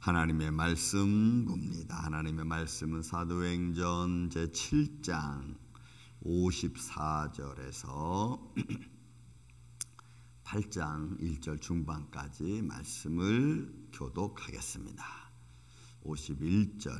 하나님의 말씀 봅니다. 하나님의 말씀은 사도행전 제7장 54절에서 8장 1절 중반까지 말씀을 교독하겠습니다. 54절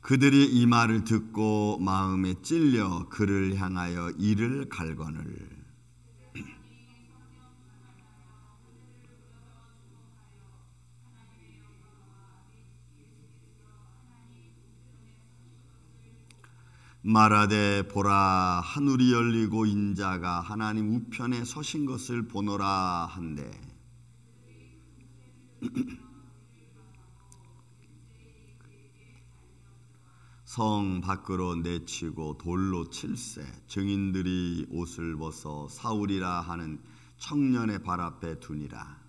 그들이 이 말을 듣고 마음에 찔려 그를 향하여 이를 갈거늘 말하되 보라 하늘이 열리고 인자가 하나님 우편에 서신 것을 보노라 한대 성 밖으로 내치고 돌로 칠세 증인들이 옷을 벗어 사울이라 하는 청년의 발 앞에 두니라.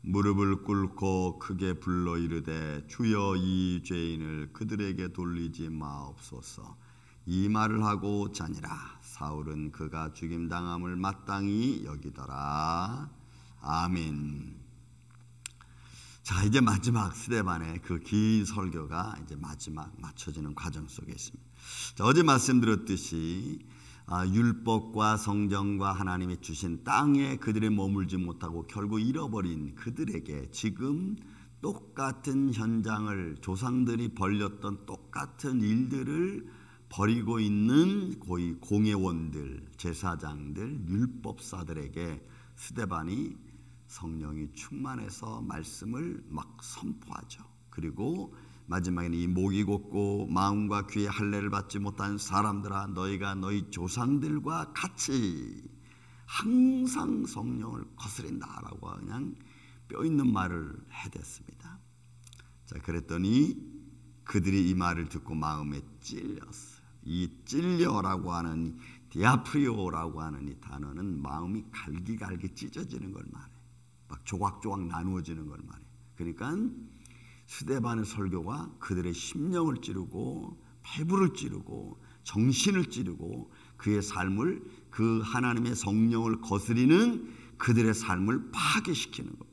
무릎을 꿇고 크게 불러 이르되 주여 이 죄인을 그들에게 돌리지 마옵소서. 이 말을 하고 자니라. 사울은 그가 죽임당함을 마땅히 여기더라. 아멘. 자, 이제 마지막 스데반의 그 긴 설교가 이제 마지막 맞춰지는 과정 속에 있습니다. 자, 어제 말씀드렸듯이 율법과 성경과 하나님이 주신 땅에 그들이 머물지 못하고 결국 잃어버린 그들에게 지금 똑같은 현장을 조상들이 벌렸던 똑같은 일들을 벌이고 있는 고위 공회원들, 제사장들, 율법사들에게 스데반이 성령이 충만해서 말씀을 막 선포하죠. 그리고 마지막에는 이 목이 곧고 마음과 귀에 할례를 받지 못한 사람들아 너희가 너희 조상들과 같이 항상 성령을 거스린다라고 그냥 뼈 있는 말을 해댔습니다. 자, 그랬더니 그들이 이 말을 듣고 마음에 찔렸어요. 이 찔려라고 하는 디아프리오라고 하는 이 단어는 마음이 갈기갈기 찢어지는 걸 말해요. 막 조각조각 나누어지는 걸 말해요. 그러니까 스데반의 설교가 그들의 심령을 찌르고 폐부를 찌르고 정신을 찌르고 그의 삶을 그 하나님의 성령을 거스리는 그들의 삶을 파괴시키는 것.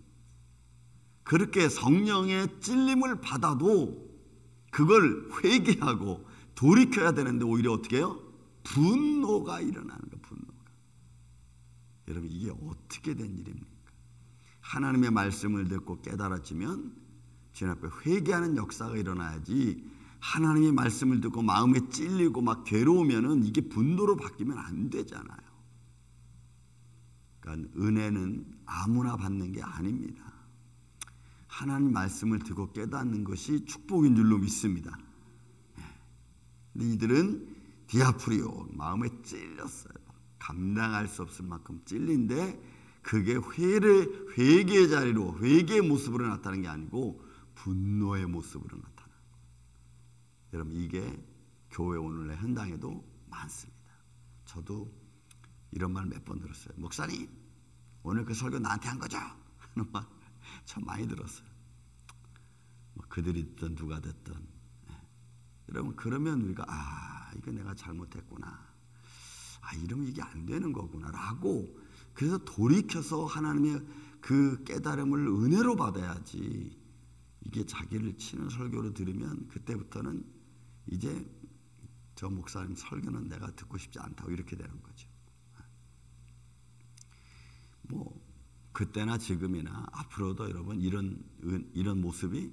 그렇게 성령의 찔림을 받아도 그걸 회개하고 돌이켜야 되는데 오히려 어떻게 해요? 분노가 일어나는 거예요. 분노가. 여러분 이게 어떻게 된 일입니까? 하나님의 말씀을 듣고 깨달아지면 주님 앞에 회개하는 역사가 일어나야지 하나님의 말씀을 듣고 마음에 찔리고 막 괴로우면은 이게 분노로 바뀌면 안 되잖아요. 그러니까 은혜는 아무나 받는 게 아닙니다. 하나님 말씀을 듣고 깨닫는 것이 축복인 줄로 믿습니다. 근데 이들은 디아프리오 마음에 찔렸어요. 감당할 수 없을 만큼 찔린데 그게 회개의 자리로 회개의 모습으로 나타나는 게 아니고 분노의 모습으로 나타나는 거예요. 여러분 이게 교회 오늘날 현장에도 많습니다. 저도 이런 말 몇 번 들었어요. 목사님 오늘 그 설교 나한테 한 거죠? 하는 말 참 많이 들었어요. 그들이 됐든 누가 됐든 여러분 그러면 우리가 이거 내가 잘못했구나. 이러면 이게 안 되는 거구나 라고 그래서 돌이켜서 하나님의 그 깨달음을 은혜로 받아야지 이게 자기를 치는 설교를 들으면 그때부터는 이제 저 목사님 설교는 내가 듣고 싶지 않다고 이렇게 되는 거죠. 뭐 그때나 지금이나 앞으로도 여러분 이런 모습이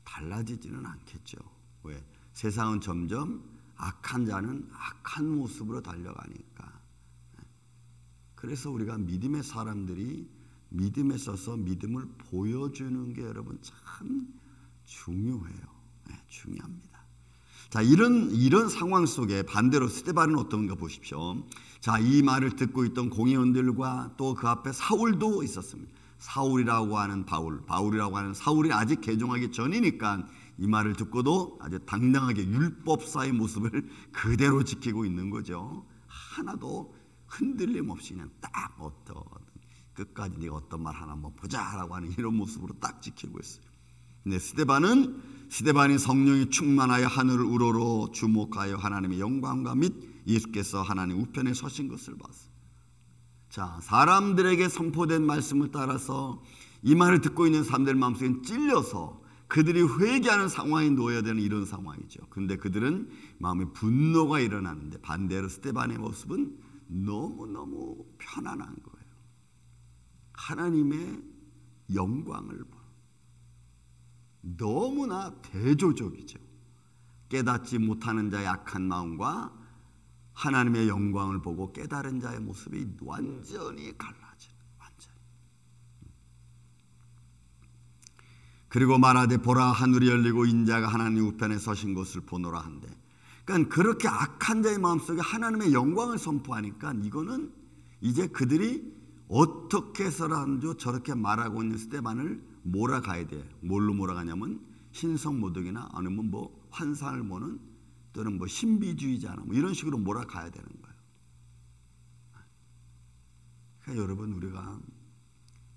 달라지지는 않겠죠. 왜? 세상은 점점 악한 자는 악한 모습으로 달려가니까. 그래서 우리가 믿음의 사람들이 믿음에 서서 믿음을 보여주는 게 여러분 참 중요해요. 중요합니다. 자, 이런 상황 속에 반대로 스데반은 어떤가 보십시오. 자, 이 말을 듣고 있던 공회원들과 또 그 앞에 사울도 있었습니다. 사울이라고 하는 바울이라고 하는 사울이 아직 개종하기 전이니까 이 말을 듣고도 아주 당당하게 율법사의 모습을 그대로 지키고 있는 거죠. 하나도 흔들림 없이 그냥 딱 끝까지 네가 어떤 말 하나 한번 보자라고 하는 이런 모습으로 딱 지키고 있어요. 네, 스데반이 성령이 충만하여 하늘을 우러러 주목하여 하나님의 영광과 및 예수께서 하나님 우편에 서신 것을 봤어요. 자, 사람들에게 선포된 말씀을 따라서 이 말을 듣고 있는 사람들 마음속에 찔려서 그들이 회개하는 상황에 놓여야 되는 이런 상황이죠. 그런데 그들은 마음에 분노가 일어나는데 반대로 스데반의 모습은 너무너무 편안한 거예요. 하나님의 영광을 봐. 너무나 대조적이죠. 깨닫지 못하는 자의 악한 마음과 하나님의 영광을 보고 깨달은 자의 모습이 완전히 갈라져요. 완전히. 그리고 말하되 보라 하늘이 열리고 인자가 하나님 우편에 서신 것을 보노라 한대. 그러니까 그렇게 악한 자의 마음속에 하나님의 영광을 선포하니까 이거는 이제 그들이 어떻게 해서라도 저렇게 말하고 있는 스데반을 몰아가야 돼. 뭘로 몰아가냐면 신성모독이나 아니면 뭐 환상을 보는 또는 뭐 신비주의자나 뭐 이런 식으로 몰아가야 되는 거예요. 그러니까 여러분 우리가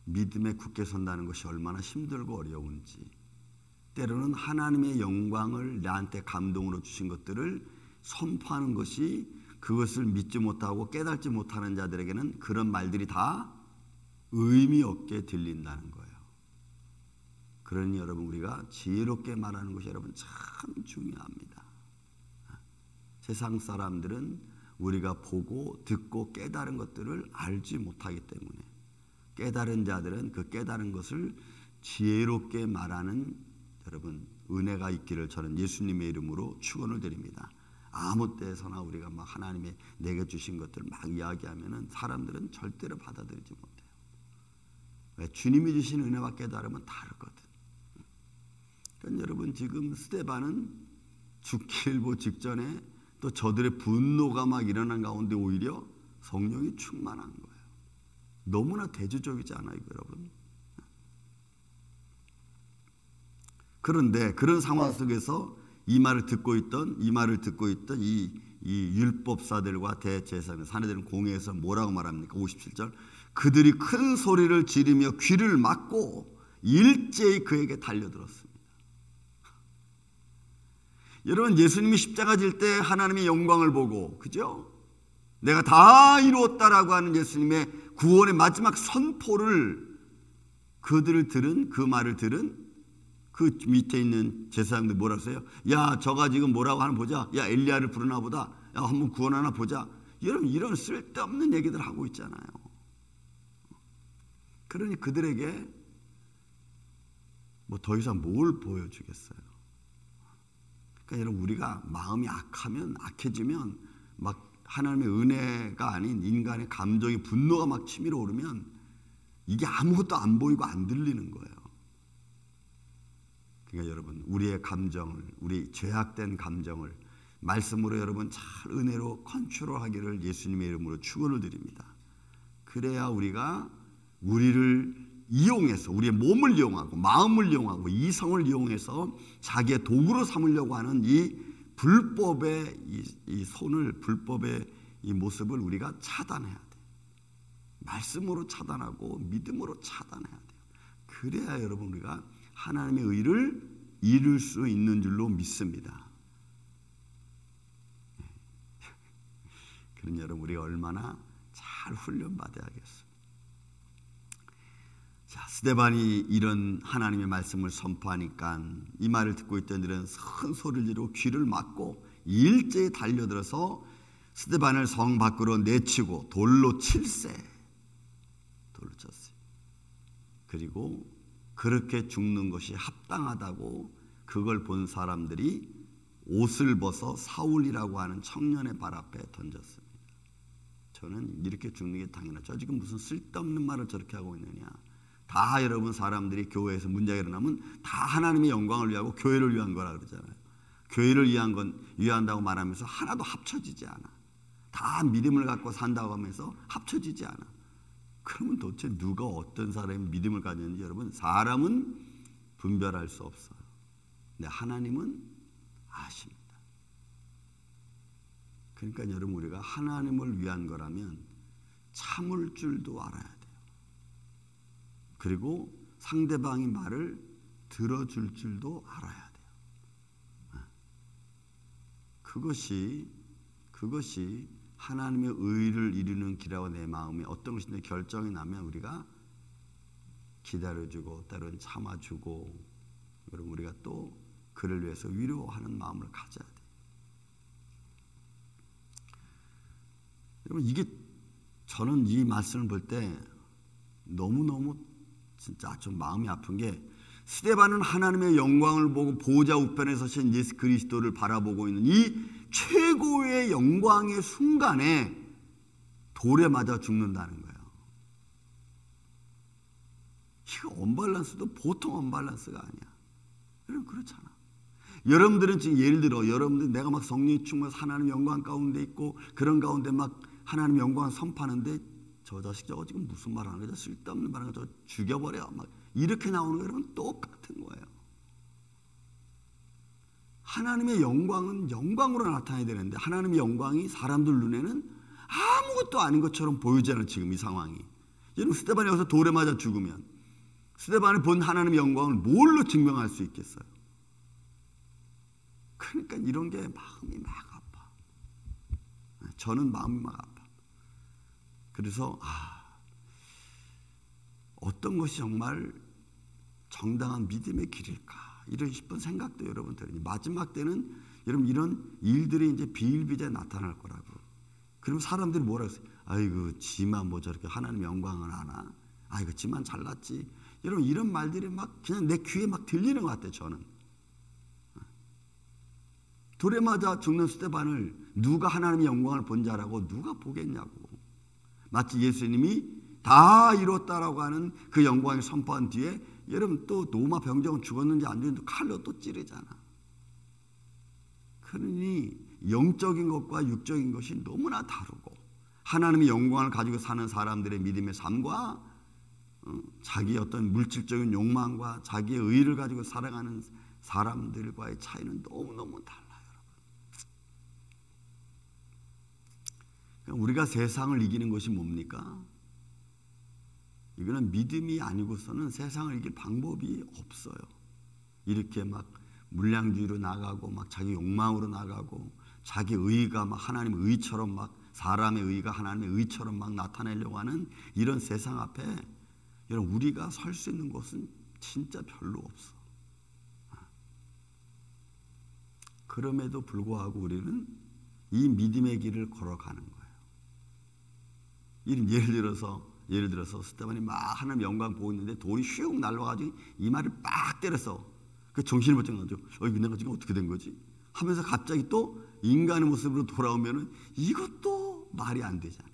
믿음에 굳게 선다는 것이 얼마나 힘들고 어려운지 때로는 하나님의 영광을 나한테 감동으로 주신 것들을 선포하는 것이 그것을 믿지 못하고 깨닫지 못하는 자들에게는 그런 말들이 다 의미 없게 들린다는 거예요. 그러니 여러분 우리가 지혜롭게 말하는 것이 여러분 참 중요합니다. 세상 사람들은 우리가 보고 듣고 깨달은 것들을 알지 못하기 때문에 깨달은 자들은 그 깨달은 것을 지혜롭게 말하는 여러분 은혜가 있기를 저는 예수님의 이름으로 축원을 드립니다. 아무 때서나 우리가 막 하나님의 내게 주신 것들을 막 이야기하면은 사람들은 절대로 받아들이지 못해요. 왜? 주님이 주신 은혜와 깨달음은 다르거든. 그러니까 여러분 지금 스데반은 죽기 일보 직전에 또 저들의 분노가 막 일어난 가운데 오히려 성령이 충만한 거예요. 너무나 대조적이지 않아요, 여러분? 그런데 그런 상황 속에서 이 말을 듣고 있던 이 율법사들과 대제사장 사내들은 공회에서 뭐라고 말합니까? 57절 그들이 큰 소리를 지르며 귀를 막고 일제히 그에게 달려들었습니다. 여러분 예수님이 십자가 질 때 하나님의 영광을 보고 그죠? 내가 다 이루었다라고 하는 예수님의 구원의 마지막 선포를 그들을 들은 그 말을 들은 그 밑에 있는 제사장들 뭐라고 써요? 야 저가 지금 뭐라고 하나 보자. 야 엘리야를 부르나 보다. 야 한번 구원하나 보자. 여러분 이런 쓸데없는 얘기들 하고 있잖아요. 그러니 그들에게 뭐 더 이상 뭘 보여주겠어요? 그러니까 여러분 우리가 마음이 악해지면 막 하나님의 은혜가 아닌 인간의 감정이 분노가 막 치밀어 오르면 이게 아무것도 안 보이고 안 들리는 거예요. 그러니까 여러분 우리의 감정을 우리 죄악된 감정을 말씀으로 여러분 잘 은혜로 컨트롤하기를 예수님의 이름으로 축원을 드립니다. 그래야 우리가 우리를 이용해서 우리의 몸을 이용하고 마음을 이용하고 이성을 이용해서 자기의 도구로 삼으려고 하는 이 불법의 이 손을 불법의 이 모습을 우리가 차단해야 돼요. 말씀으로 차단하고 믿음으로 차단해야 돼요. 그래야 여러분 우리가 하나님의 의를 이룰 수 있는 줄로 믿습니다. 그런 여러분 우리가 얼마나 잘 훈련받아야겠어요. 자, 스데반이 이런 하나님의 말씀을 선포하니까 이 말을 듣고 있던 이들은 큰 소리를 지르고 귀를 막고 일제히 달려들어서 스데반을 성 밖으로 내치고 돌로 쳤어요. 그리고 그렇게 죽는 것이 합당하다고 그걸 본 사람들이 옷을 벗어 사울이라고 하는 청년의 발 앞에 던졌습니다. 저는 이렇게 죽는 게 당연하죠. 지금 무슨 쓸데없는 말을 저렇게 하고 있느냐. 다 여러분 사람들이 교회에서 문제가 일어나면 다 하나님의 영광을 위하고 교회를 위한 거라 그러잖아요. 교회를 위한다고 말하면서 하나도 합쳐지지 않아. 다 믿음을 갖고 산다고 하면서 합쳐지지 않아. 그러면 도대체 누가 어떤 사람이 믿음을 가졌는지 여러분 사람은 분별할 수 없어요. 근데 하나님은 아십니다. 그러니까 여러분 우리가 하나님을 위한 거라면 참을 줄도 알아야 돼요. 그리고 상대방의 말을 들어줄 줄도 알아야 돼요. 그것이 하나님의 의를 이루는 길이라고 내 마음에 어떤 것인지 결정이 나면 우리가 기다려주고 때로는 참아주고, 그럼 우리가 또 그를 위해서 위로하는 마음을 가져야 돼요. 여러분, 이게 저는 이 말씀을 볼 때 너무너무 진짜 좀 마음이 아픈 게, 스데반은 하나님의 영광을 보고 보좌 우편에 서신 예수 그리스도를 바라보고 있는 이 최고의 영광의 순간에 돌에 맞아 죽는다는 거예요. 이거 언밸런스도 보통 언밸런스가 아니야. 여러분, 그렇잖아. 여러분들은 지금 예를 들어 여러분들 내가 막 성령이 충만해서 하나님 영광 가운데 있고 그런 가운데 막 하나님 영광을 선포하는데, 저 자식 저거 지금 무슨 말 하는 거죠? 쓸데없는 말 하는 거, 저 죽여버려. 막 이렇게 나오는 거 여러분 똑같은 거예요. 하나님의 영광은 영광으로 나타나야 되는데, 하나님의 영광이 사람들 눈에는 아무것도 아닌 것처럼 보이잖아요. 지금 이 상황이. 여러분, 스데반이 여기서 돌에 맞아 죽으면 스데반이 본 하나님의 영광을 뭘로 증명할 수 있겠어요? 그러니까 이런 게 마음이 막 아파. 저는 마음이 막 아파. 그래서 어떤 것이 정말 정당한 믿음의 길일까, 이런 싶은 생각도 여러분 들으니, 마지막 때는 여러분 이런 일들이 이제 비일비재에 나타날 거라고. 그럼 사람들이 뭐라고 했어요? 아이고 지만 뭐 저렇게 하나님 영광을 하나, 아이고 지만 잘났지. 여러분 이런 말들이 막 그냥 내 귀에 막 들리는 것 같아요. 저는 돌에 맞아 죽는 스데반을 누가 하나님의 영광을 본 자라고 누가 보겠냐고. 마치 예수님이 다 이뤘다라고 하는 그 영광을 선포한 뒤에 여러분 또 노마 병정은 죽었는지 안 죽었는지 칼로 또 찌르잖아. 그러니 영적인 것과 육적인 것이 너무나 다르고, 하나님의 영광을 가지고 사는 사람들의 믿음의 삶과 자기 어떤 물질적인 욕망과 자기의 의를 가지고 살아가는 사람들과의 차이는 너무너무 달라요. 여러분, 우리가 세상을 이기는 것이 뭡니까? 이거는 믿음이 아니고서는 세상을 이길 방법이 없어요. 이렇게 막 물량주의로 나가고 막 자기 욕망으로 나가고 자기 의가 막 하나님의 의처럼 막 사람의 의가 하나님의 의처럼 막 나타내려고 하는 이런 세상 앞에 여러분 우리가 설 수 있는 곳은 진짜 별로 없어. 그럼에도 불구하고 우리는 이 믿음의 길을 걸어가는 거예요. 예를 들어서 스데반이 막 하나님 영광 보고 있는데 돌이 슉 날라가지고 이마를 빡 때렸어. 그 정신을 못 차려가지고 내가 지금 어떻게 된 거지? 하면서 갑자기 또 인간의 모습으로 돌아오면은 이것도 말이 안 되잖아.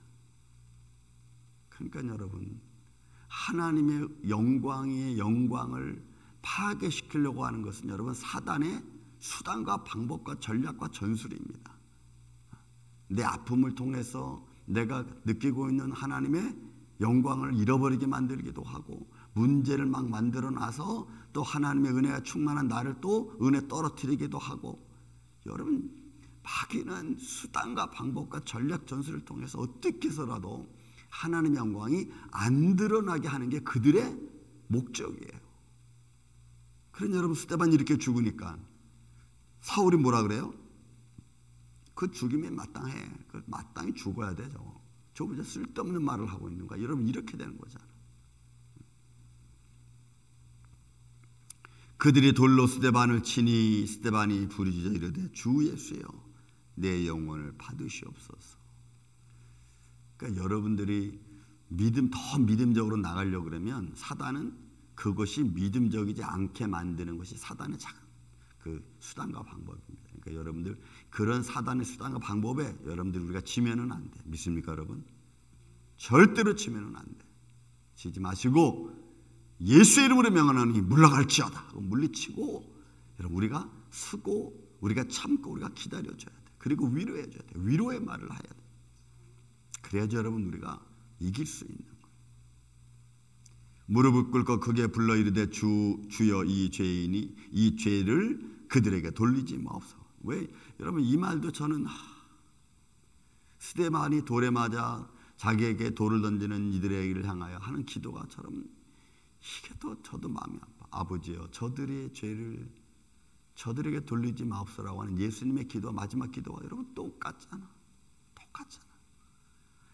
그러니까 여러분, 하나님의 영광을 파괴시키려고 하는 것은 여러분 사단의 수단과 방법과 전략과 전술입니다. 내 아픔을 통해서 내가 느끼고 있는 하나님의 영광을 잃어버리게 만들기도 하고, 문제를 막 만들어 놔서 또 하나님의 은혜가 충만한 나를 또 은혜 떨어뜨리기도 하고, 여러분 마귀는 수단과 방법과 전략 전술을 통해서 어떻게 해서라도 하나님의 영광이 안 드러나게 하는 게 그들의 목적이에요. 그러니 여러분 스데반이 이렇게 죽으니까 사울이 뭐라 그래요? 그 죽임이 마땅해. 그 마땅히 죽어야 돼. 저거 이제 쓸데없는 말을 하고 있는 거야. 여러분 이렇게 되는 거잖아. 그들이 돌로 스데반을 치니 스데반이 부르짖어 이르되 주 예수여 내 영혼을 받으시옵소서. 그러니까 여러분들이 더 믿음적으로 나가려고 그러면 사단은 그것이 믿음적이지 않게 만드는 것이 사단의 그 수단과 방법입니다. 그러니까 여러분들 그런 사단의 수단과 방법에 여러분들 우리가 지면은 안 돼. 믿습니까 여러분? 절대로 지면은 안 돼. 지지 마시고 예수의 이름으로 명하노니 물러갈지어다. 물리치고 여러분 우리가 쓰고 우리가 참고 우리가 기다려줘야 돼. 그리고 위로해줘야 돼. 위로의 말을 해야 돼. 그래야지 여러분 우리가 이길 수 있는 거예요. 무릎을 꿇고 크게 불러 이르되 주여 이 죄를 그들에게 돌리지 마옵소서. 왜 여러분 이 말도 저는 스데반이 돌에 맞아 자기에게 돌을 던지는 이들에게를 향하여 하는 기도가처럼 이게 또 저도 마음이 아파. 아버지여 저들의 죄를 저들에게 돌리지 마옵소서라고 하는 예수님의 기도와 마지막 기도와 여러분 똑같잖아.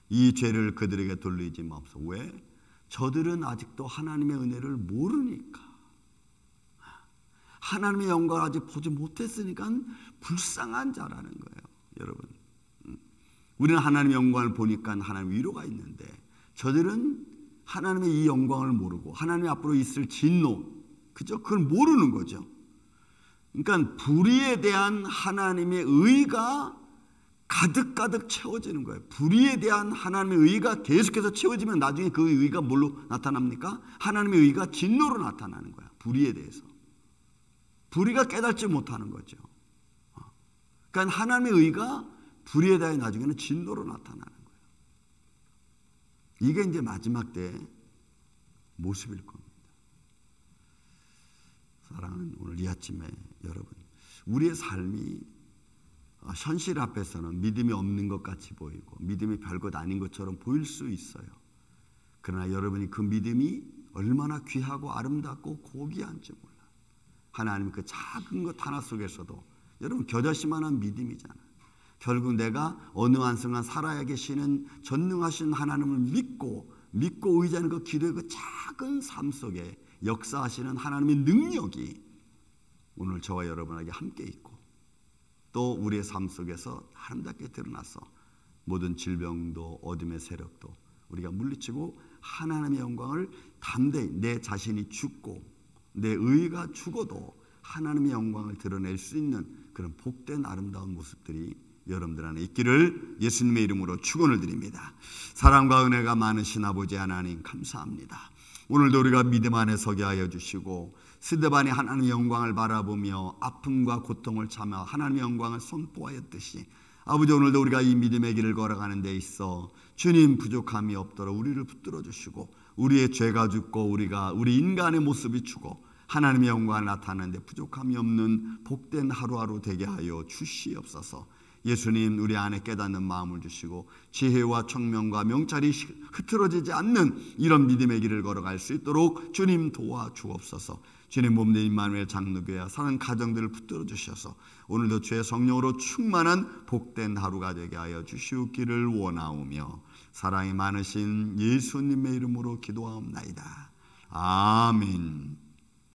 이 죄를 그들에게 돌리지 마옵소서. 왜? 저들은 아직도 하나님의 은혜를 모르니까. 하나님의 영광을 아직 보지 못했으니까 불쌍한 자라는 거예요. 여러분, 우리는 하나님의 영광을 보니까 하나님의 위로가 있는데 저들은 하나님의 이 영광을 모르고 하나님 앞으로 있을 진노, 그걸 모르는 거죠. 그러니까 불의에 대한 하나님의 의가 가득가득 채워지는 거예요. 불의에 대한 하나님의 의가 계속해서 채워지면 나중에 그 의가 뭘로 나타납니까? 하나님의 의가 진노로 나타나는 거야. 불의에 대해서. 불의가 깨닫지 못하는 거죠. 그러니까 하나님의 의가 불의에 대해 나중에는 진노로 나타나는 거예요. 이게 이제 마지막 때의 모습일 겁니다. 사랑하는 오늘 이 아침에 여러분, 우리의 삶이 현실 앞에서는 믿음이 없는 것 같이 보이고 믿음이 별것 아닌 것처럼 보일 수 있어요. 그러나 여러분이 그 믿음이 얼마나 귀하고 아름답고 고귀한지 몰라요. 하나님 그 작은 것 하나 속에서도 여러분 겨자씨만한 믿음이잖아요. 결국 내가 어느 한 순간 살아야 계시는 전능하신 하나님을 믿고 의지하는 그 기도의 그 작은 삶 속에 역사하시는 하나님의 능력이 오늘 저와 여러분에게 함께 있고 또 우리의 삶 속에서 아름답게 드러나서 모든 질병도 어둠의 세력도 우리가 물리치고 하나님의 영광을 담대히 내 자신이 죽고 내 의가 죽어도 하나님의 영광을 드러낼 수 있는 그런 복된 아름다운 모습들이 여러분들 안에 있기를 예수님의 이름으로 축원을 드립니다. 사랑과 은혜가 많으신 아버지 하나님 감사합니다. 오늘도 우리가 믿음 안에 서게 하여 주시고 스데반이 하나님의 영광을 바라보며 아픔과 고통을 참아 하나님의 영광을 선포하였듯이 아버지 오늘도 우리가 이 믿음의 길을 걸어가는 데 있어 주님 부족함이 없도록 우리를 붙들어 주시고 우리의 죄가 죽고 우리 인간의 모습이 죽어 하나님의 영광을 나타내는데 부족함이 없는 복된 하루하루 되게 하여 주시옵소서. 예수님 우리 안에 깨닫는 마음을 주시고 지혜와 청명과 명찰이 흐트러지지 않는 이런 믿음의 길을 걸어갈 수 있도록 주님 도와주옵소서. 주님 몸된 임마누엘 장로교회와 사는 가정들을 붙들어 주셔서 오늘도 주의 성령으로 충만한 복된 하루가 되게 하여 주시옵기를 원하오며 사랑이 많으신 예수님의 이름으로 기도하옵나이다. 아멘.